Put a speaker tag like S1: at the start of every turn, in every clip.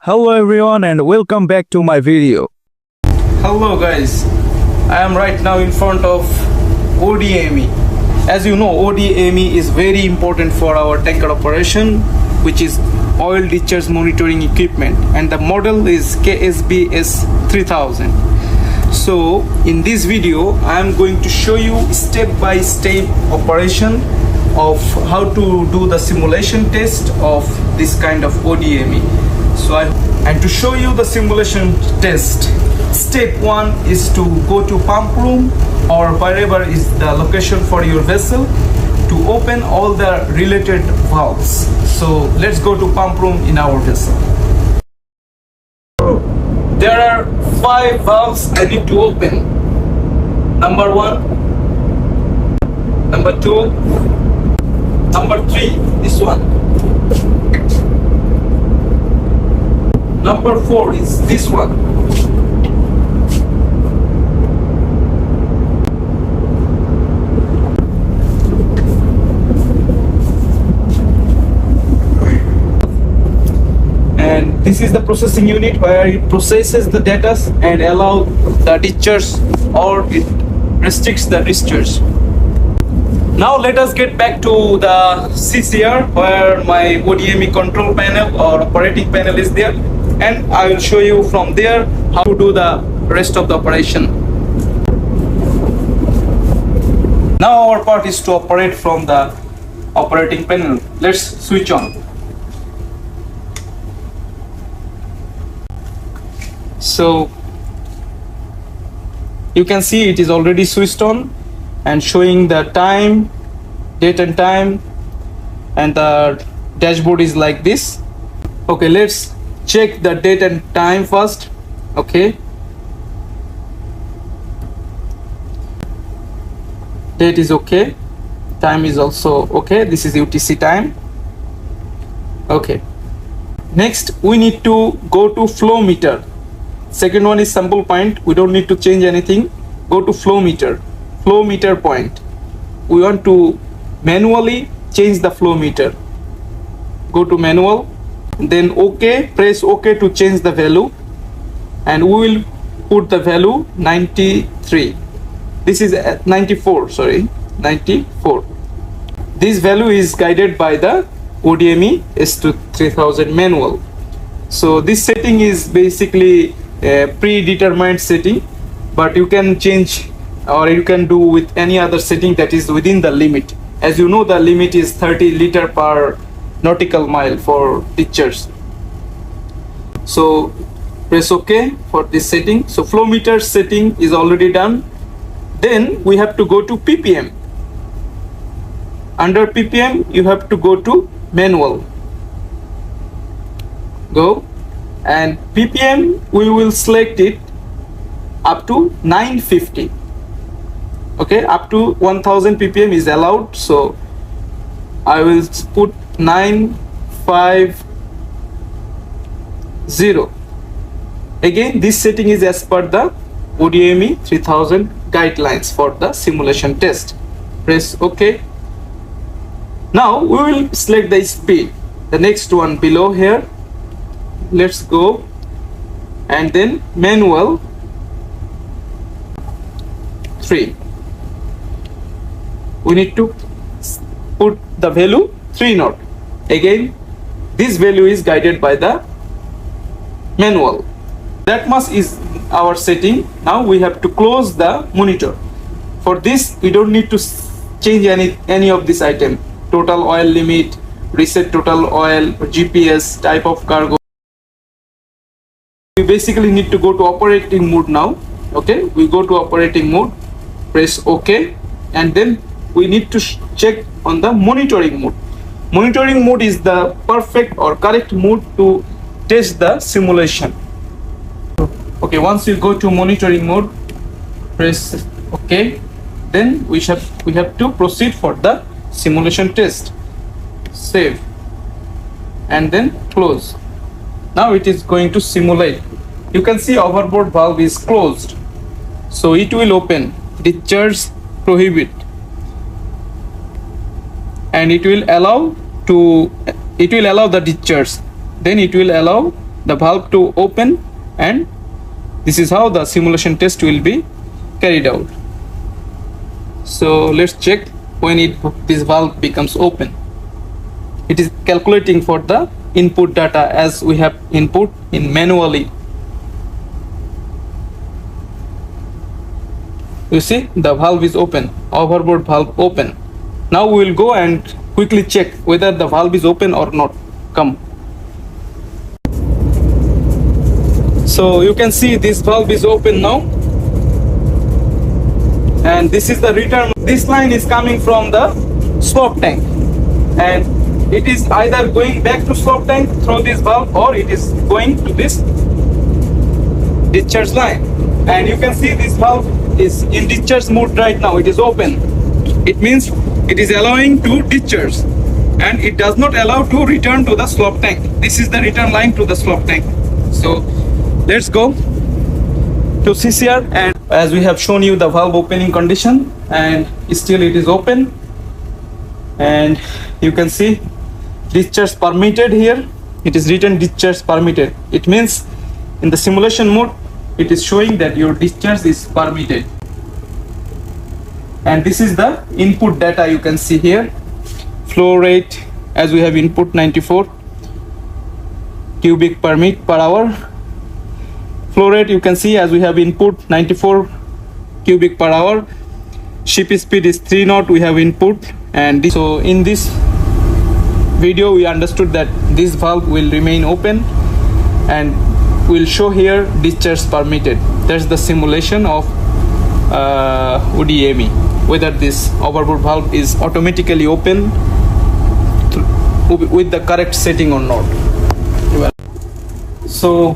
S1: Hello everyone and welcome back to my video.
S2: Hello guys, I am right now in front of ODME. As you know, ODME is very important for our tanker operation, which is oil discharge monitoring equipment, and the model is KSBS 3000. So in this video I am going to show you step-by-step operation of how to do the simulation test of this kind of ODME. And to show you the simulation test, step 1 is to go to pump room or wherever is the location for your vessel to open all the related valves. So let's go to pump room in our vessel. There are 5 valves I need to open. Number 1, number 2, number 3, this one. Number 4 is this one. And this is the processing unit where it processes the data and allow the discharge or it restricts the discharge. Now let us get back to the CCR where my ODME control panel or operating panel is there, and I will show you from there how to do the rest of the operation. Now our part is to operate from the operating panel. Let's switch on. So you can see it is already switched on and showing the time, date and time, and the dashboard is like this. Okay, let's check the date and time first. Okay, date is okay, time is also okay. This is UTC time. Okay, next we need to go to flow meter. Second one is sample point. We don't need to change anything. Go to flow meter point. We want to manually change the flow meter. Go to manual, then OK, press OK to change the value, and we will put the value 93. This is 94, sorry, 94. This value is guided by the ODME S3000 manual. So this setting is basically a predetermined setting, but you can change or you can do with any other setting that is within the limit. As you know, the limit is 30 liter per nautical mile for discharge. So press OK for this setting. So flow meter setting is already done. Then we have to go to ppm. Under ppm you have to go to manual. Go, and ppm we will select it up to 950. Okay, up to 1000 ppm is allowed, so I will put 950. Again, this setting is as per the ODME 3000 guidelines for the simulation test. Press OK. Now we will select the speed, the next one below here. Let's go, and then manual 3. We need to put the value 3 knot. Again, this value is guided by the manual. That much is our setting. Now we have to close the monitor. For this we don't need to change any of this item. Total oil limit, reset total oil, GPS, type of cargo. We basically need to go to operating mode now. Okay, we go to operating mode, press OK, and then we need to check on the monitoring mode. Monitoring mode is the perfect or correct mode to test the simulation. Okay, once you go to monitoring mode, press OK. Then we have to proceed for the simulation test. Save and then close. Now it is going to simulate. You can see overboard valve is closed, so it will open discharge prohibit, and it will allow the discharge. Then it will allow the valve to open, and this is how the simulation test will be carried out. So let's check when this valve becomes open. It is calculating for the input data as we have input in manually. You see the valve is open, overboard valve open. Now we will go and quickly check whether the valve is open or not. Come. So you can see this valve is open now, and this is the return. This line is coming from the slop tank, and it is either going back to slop tank through this valve, or it is going to this discharge line. And you can see this valve is in discharge mode right now. It is open. It means it is allowing to discharge, and it does not allow to return to the slop tank. This is the return line to the slop tank. So let's go to CCR, and as we have shown you the valve opening condition, and still it is open, and you can see discharge permitted here. It is written discharge permitted. It means in the simulation mode it is showing that your discharge is permitted. And this is the input data. You can see here flow rate, as we have input 94 cubic per minute per hour. Flow rate, you can see as we have input 94 cubic per hour. Ship speed is 3 knot, we have input. And this, so in this video we understood that this valve will remain open, and will show here discharge permitted. That's the simulation of ODME, whether this overboard valve is automatically open with the correct setting or not. So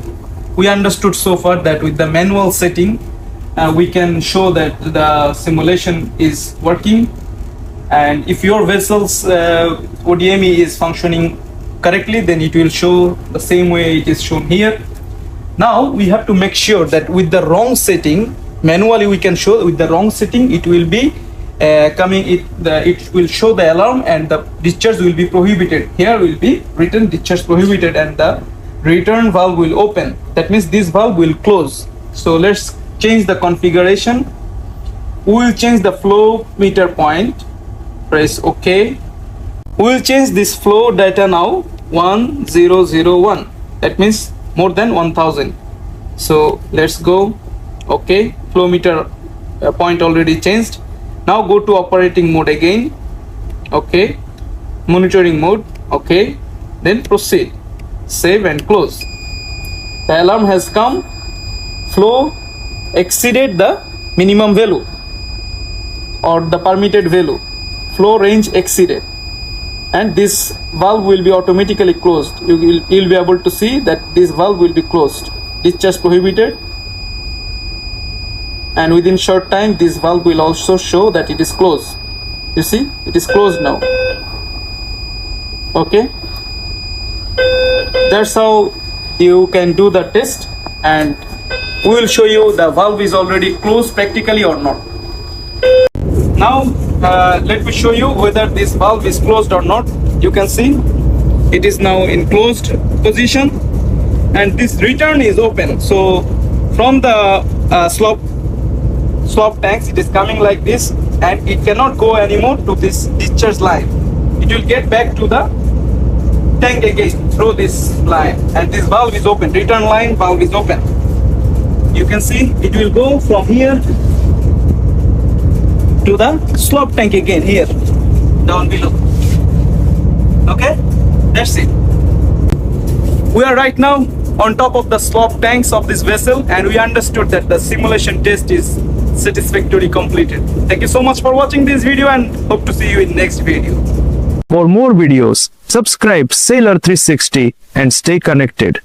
S2: we understood so far that with the manual setting we can show that the simulation is working, and if your vessel's ODME is functioning correctly, then it will show the same way it is shown here. Now we have to make sure that with the wrong setting, manually we can show with the wrong setting it will be it will show the alarm, and the discharge will be prohibited. Here will be written discharge prohibited, and the return valve will open. That means this valve will close. So let's change the configuration. We will change the flow meter point. Press OK. We will change this flow data now 1001. That means more than 1000. So let's go. OK. Flow meter point already changed. Now go to operating mode again. OK. Monitoring mode. OK. Then proceed. Save and close. The alarm has come. Flow exceeded the minimum value or the permitted value. Flow range exceeded, and this valve will be automatically closed. You'll be able to see that this valve will be closed. Discharge prohibited, and within short time this valve will also show that it is closed. You see, it is closed now. Okay, that's how you can do the test, and we will show you the valve is already closed practically or not. Now let me show you whether this valve is closed or not. You can see it is now in closed position, and this return is open. So from the slop tanks it is coming like this, and it cannot go anymore to this discharge line. It will get back to the tank again through this line, and this valve is open. Return line valve is open. You can see it will go from here to the slop tank again here down below. Okay, that's it. We are right now on top of the slop tanks of this vessel, and we understood that the simulation test is satisfactorily completed. Thank you so much for watching this video, and hope to see you in next video.
S1: For more videos, subscribe Sailor 360 and stay connected.